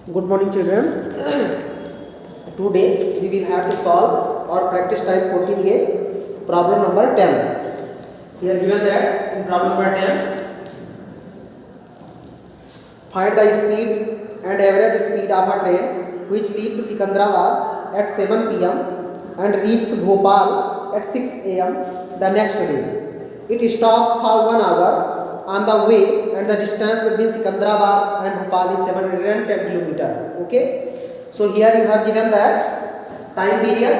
Good morning, children. Today we will have to solve our practice type 14a problem number 10. Here given that in problem number 10, find the speed and average speed of a train which leaves Sikandrabad at 7 p.m. and reaches Bhopal at 6 a.m. the next day. It stops for 1 hour on the way and the distance between Sikandrabad and Bhopal is 710 kilometer. Okay, so here you have given that time period.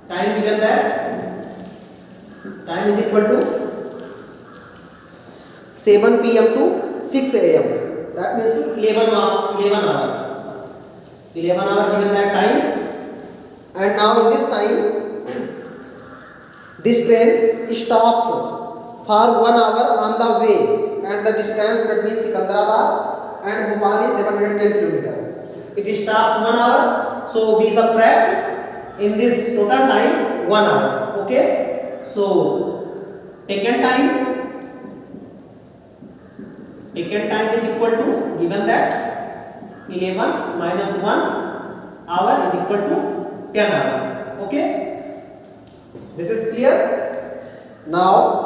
Time given that time is equal to 7 p.m. to 6 a.m. That means 11 hour. 11 hour given that time. And now in this time, this train stops for 1 hour on the way and the distance between Sikandrabad and Bhopal is 710 km. It stops 1 hour, so we subtract in this total time 1 hour. Okay, so taken time is equal to, given that 11 minus 1 hour is equal to 10 hour. Okay, this is clear. Now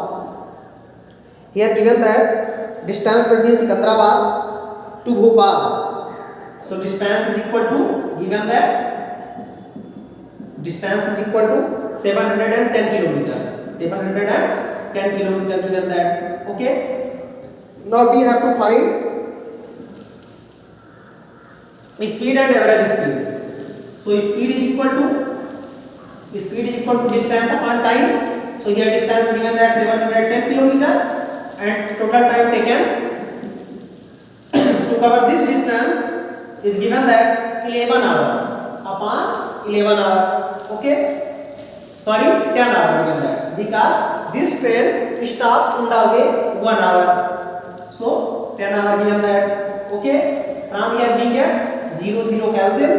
here given that distance between Sikandrabad to Bhopal, so distance is equal to, given that distance is equal to 710 kilometer. 710 kilometer given that. Okay, now we have to find speed and average speed. So speed is equal to distance upon time. So here distance given that 710 kilometer and total time taken to cover this distance is given that 11 hour upon 11 hour. Okay, sorry, 10 hour given that, because this train stops in the way 1 hour, so 10 hour given that. Okay, from here we get 0 cancel,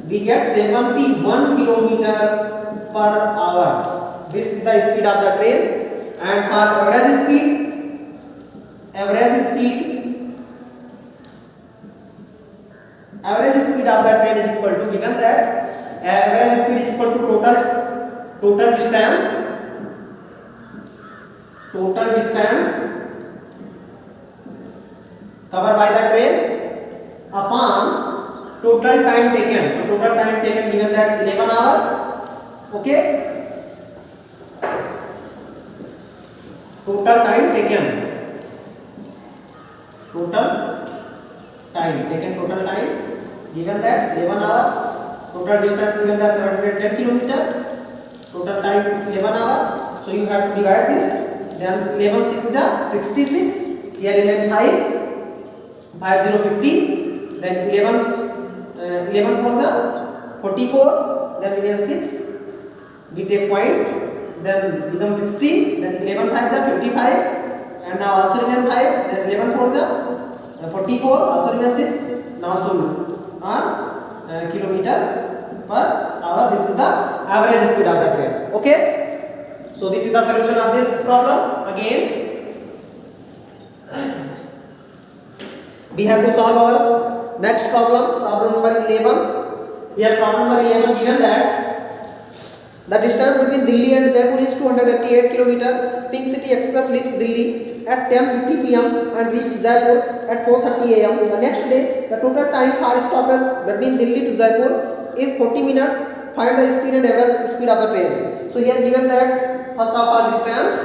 we get 71 kilometer per hour. This is the speed of the train. And for average speed of the train is equal to, given that average speed is equal to total distance covered by the train upon total time taken. So total time taken given that 11 hour. Okay, total time taken given that 11 hour, total distance given that 710 kilometer, total time 11 hour. So you have to divide this, then 11 6 is 66, here 11 5 0 50, then 11 4 is 44, then 11 6 we take point, then become 60, then 11 5 is 55, and now also remain 5, then 11 4 is 44, also remain 6. Now so on kilometer per hour, this is the average speed of the train. Okay, so this is the solution of this problem. Again we have to solve our next problem number 11. Here problem number 11 given that the distance between Delhi and Jaipur is 288 km. Pink City Express leaves Delhi at 10:50 p.m. and reaches Jaipur at 4:30 a.m. The next day, the total time for stoppage between Delhi to Jaipur is 40 minutes. Find the speed and average speed of the train. So here given that first of all distance.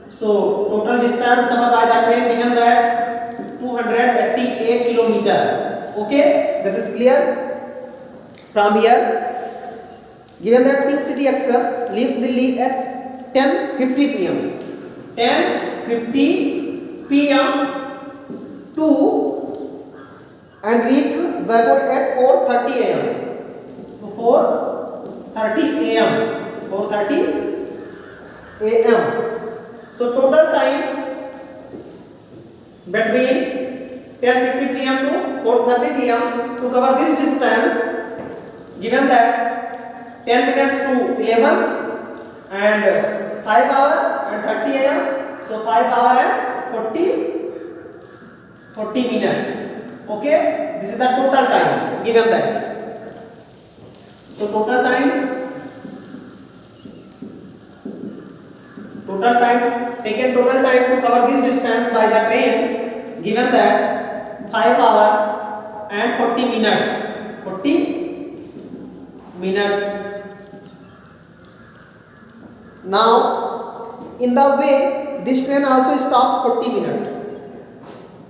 So total distance covered by the train given that 288 km. Okay, this is clear. From here, given that Pink City Express leaves Delhi at 10:50 p.m. 10:50 p.m. to and reaches Jaipur at 4:30 a.m. So 4:30 a.m. 4:30 a.m. So total time between 10:50 p.m. to 4:30 p.m. to cover this distance, given that 10 minutes to 11 and 5 hour and 30 am, so 5 hour and 40 minutes. Okay, this is the total time given that. So total time taken, total time to cover this distance by the train given that 5 hour and 40 minutes. 40 minutes. Now in the way this train also stops 40 minutes.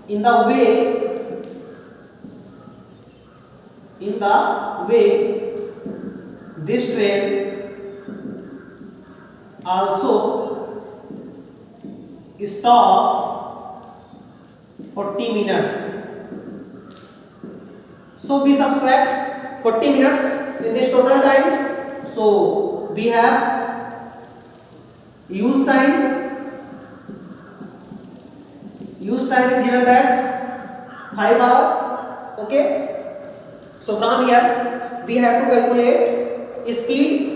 In the way this train also stops 40 minutes. So we subtract 40 minutes in this total time. So we have use time. Use time is given that 5 hour. Okay. So from here we have to calculate speed.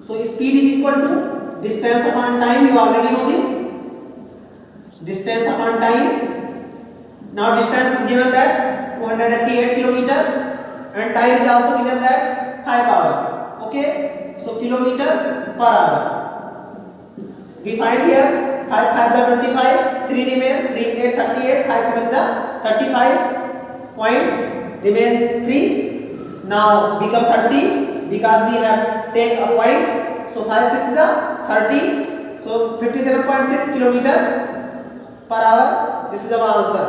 So speed is equal to distance upon time. You already know this. Distance upon time. Now distance is given that 288 kilometer and time is also given that 5 hour. Okay. So kilometer per hour. We find here 5 5 are 25, 3 remain, 3 8 38, 5 7 are 35. Point remain 3. Now become 30 because we have take a point. So 5 6 is 30. So 57.6 kilometer per hour. This is our answer.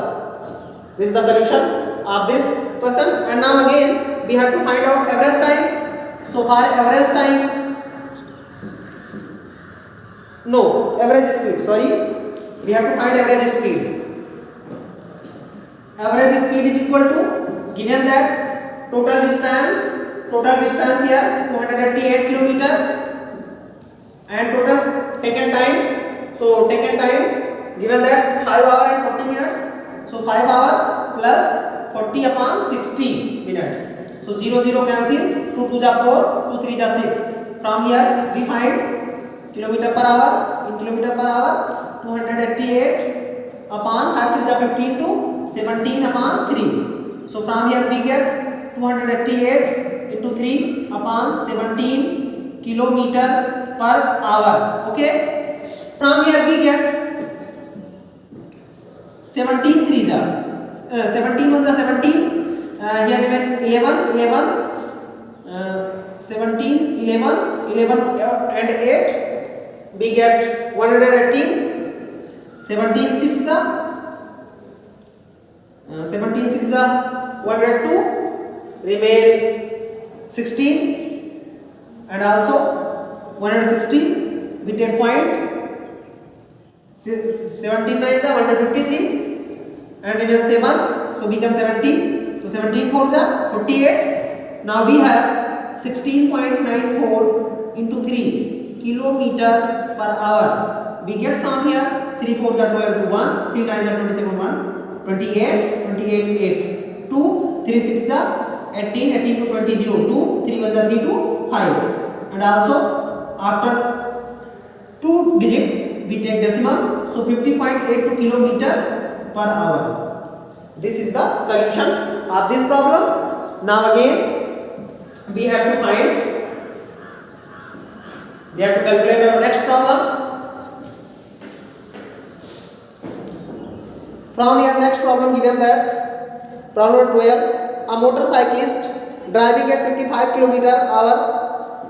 This is the solution of this question. And now again we have to find out average time. So for average time, no, average speed, sorry, we have to find average speed. Average speed is equal to, given that total distance here 288 kilometer and total taken time. So taken time given that 5 hour and 40 minutes. So 5 hour plus 40 upon 60 minutes. So 0 0 cancel, 2 2 ja 4, 2 3 ja 6. From here we find kilometer per hour. In kilometer per hour 288 upon 5 3 ja 15 to 17 upon 3. So from here we get 288 into 3 upon 17 kilometer per hour. Okay. From here we get 17 3s are 17 1 17. Here remain 11 17 11 and 8. We get 118. 17 6 17 6 102. Remain 16 and also 160. We take point. 17 9 153 and remain 7. So become 70. So 17 4 48. Now we have 16.94 into 3 kilometer per hour. We get from here 3 4 12 to 1, 3 9 27 1, 28 8 2, 3 6 18 18 to 20 0 2, 3 1 3 to 5. And also after 2 digit we take decimal. So 50.82 kilometer per hour. This is the solution of this problem. Now again we have to calculate our next problem. From here next problem given that problem 12, a motorcyclist driving at 55 kilometer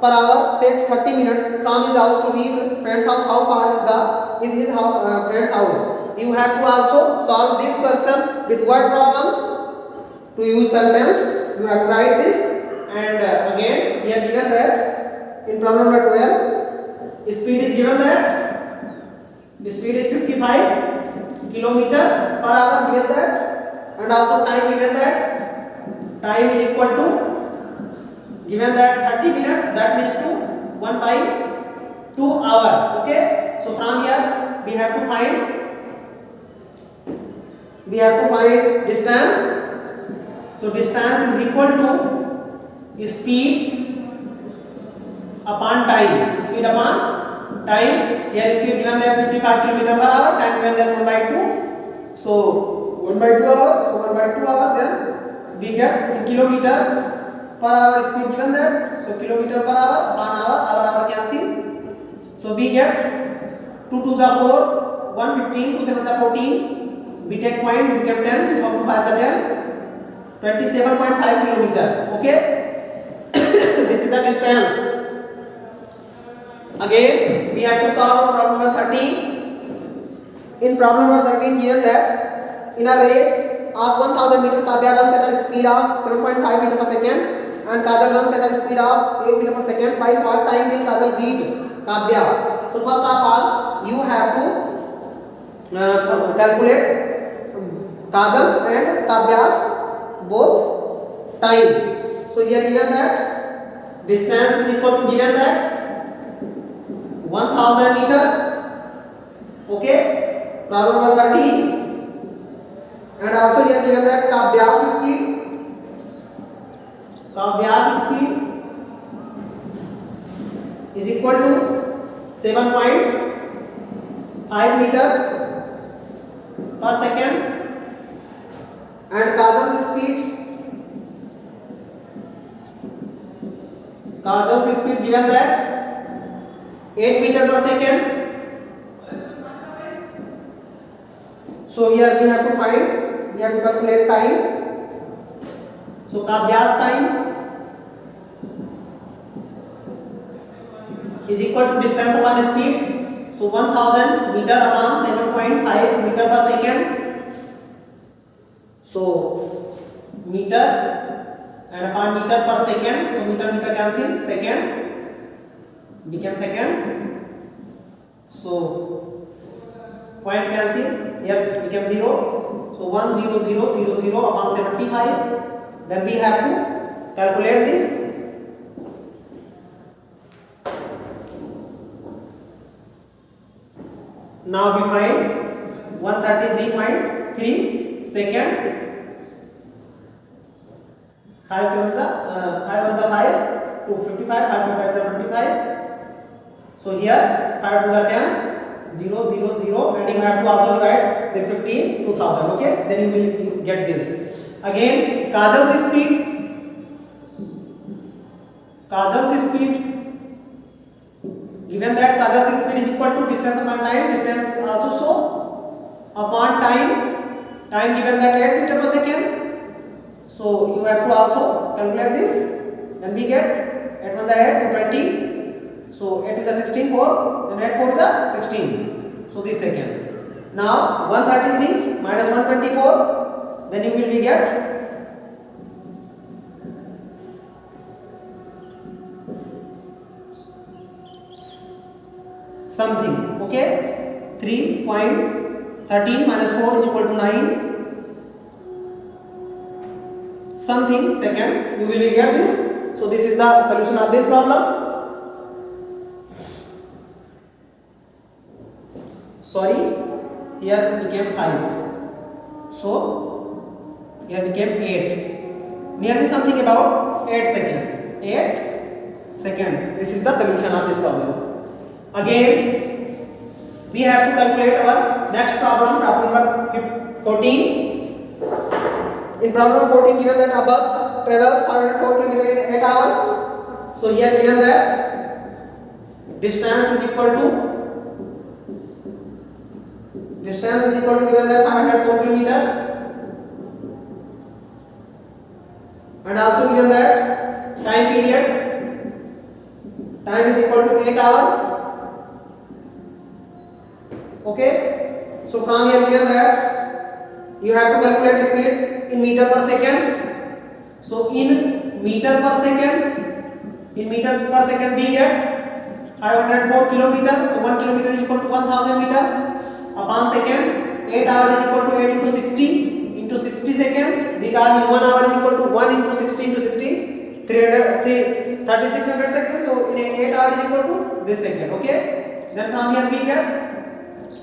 per hour takes 30 minutes from his house to his friend's house. How far is his friend's house? You have to also solve this question with word problems. To use sentence, you have to write this. And again here given that in problem number 12, speed is given that the speed is 55 kilometer per hour given that, and also time given that time is equal to, given that 30 minutes, that means to 1 by 2 hour. Okay. So from here we have to find distance. So distance is equal to speed upon time. Speed upon time. Here speed given that 55 km per hour, time given that 1 by 2. So 1 by 2 hour, so 1 by 2 hour, then we get in kilometer per hour speed given that, so kilometer per hour upon hour cancel, so we get 2 2s are 4, 1 15, 2 7s are 14, we take point, become 10, from 2 5s are 10, 27.5 kilometer. Okay. This is the distance. Again we have to solve problem number 13. In problem number 13 given that in a race of 1000 meter, Kavya runs at a speed of 7.5 meter per second and Kajal runs at a speed of 8 meter per second. By what time will Kajal beat Kavya? So first of all you have to calculate Kajal and Kavya's both time. So here given that distance is equal to given that 1000 meter. Okay, problem number 13. And also here given that Kavya's speed is equal to 7.5 meter per second and Kajal's speed given that 8 meter per second. So here we have to calculate time. So Kavya's time is equal to distance upon speed. So 1000 meter upon 7.5 meter per second. So meter and upon meter per second. So meter cancel, second became second. So point cancel, here it became 0. So 10000 upon 75. Then we have to calculate this. Now we find 133.3 second. 5 7s are 5 1s are 5, 255, 5 5 are 25. So here 5 2s are 10, 0 0 0, and you have to also divide with 15 2000. Okay, then you will get this. Again Kajal's speed given that Kajal's speed is equal to distance upon time, distance also so upon time given that 8 meter per second. So you have to also calculate this. Then we get 8 1 8 20. So 8 is a 16 4, then 8 4 is a 16. So this second. Now 133 minus 124, then you will get something. Okay, 3.13 minus 4 is equal to 9. Something second, you will get this. So this is the solution of this problem. Sorry, here became 5. So here became 8. Nearly something about 8 second. 8 second. This is the solution of this problem. Again, we have to calculate our next problem, problem number 14. In problem 14, given that a bus travels 504 km in 8 hours. So here given that distance is equal to given that 504 km, and also given that time period, time is equal to 8 hours. Okay, so from here given that you have to calculate speed in meter per second. So in meter per second we get 504 kilometer. So 1 kilometer is equal to 1000 meter upon second. 8 hours is equal to 8 into 60 second, because in 1 hour is equal to 1 into 60 into 60, 3600 seconds. So in 8 hours is equal to this second. Okay, then from here we get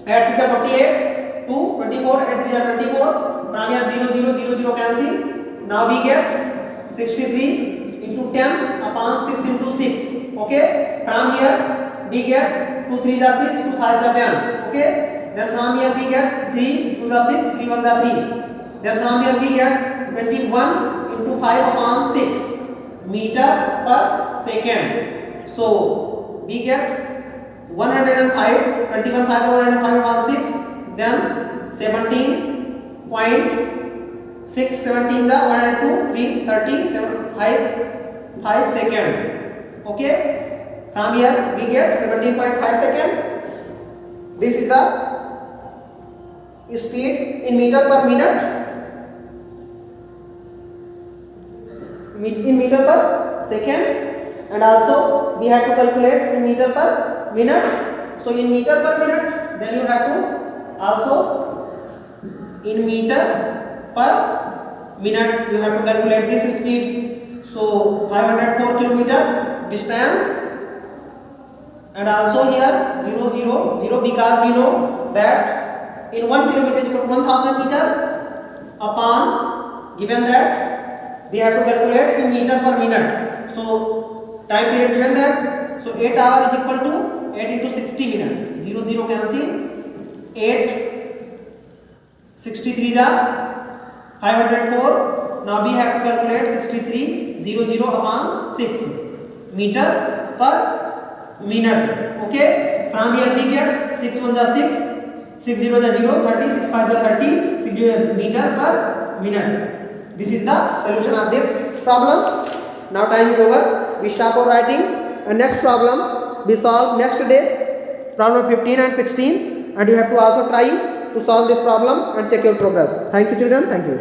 8 6 are 48, 2 24, 8 3 are 24. From here 0 0 0 0 cancel. Now we get 63 into 10 upon 6 into 6. Okay, from here we get 2 3s are 6, 2 5s are 10. Okay, then from here we get 3 2 are 6, 3 1 are 3. Then from here we get 21 into 5 upon 6 meter per second. So we get 105, 21 5 105 upon 6, then 17.6, 17 the 102, 3 30, 5 second. Okay, from here we get 17.5 second. This is the speed in meter per minute, in meter per second, and also we have to calculate in meter per minute. So in meter per minute, then you have to also in meter per minute you have to calculate this speed. So 504 kilometer distance, and also here 0 0 0, because we know that in 1 kilometer is equal to 1000 meter, upon given that we have to calculate in meter per minute. So time period given that, so 8 hour is equal to 8 into 60 minute, 0 0 cancel, 8 63 is 504. Now we have to calculate 63 0 0 upon 6 meter per minute. Okay, from here we get 6 1 is 6, 6 0 is 0, 30, 6 5 is 30, 6 meter per minute. This is the solution of this problem. Now time is over, we stop our writing, and next problem we solve next day, problem 15 and 16, and you have to also try to solve this problem and check your progress. Thank you children, thank you.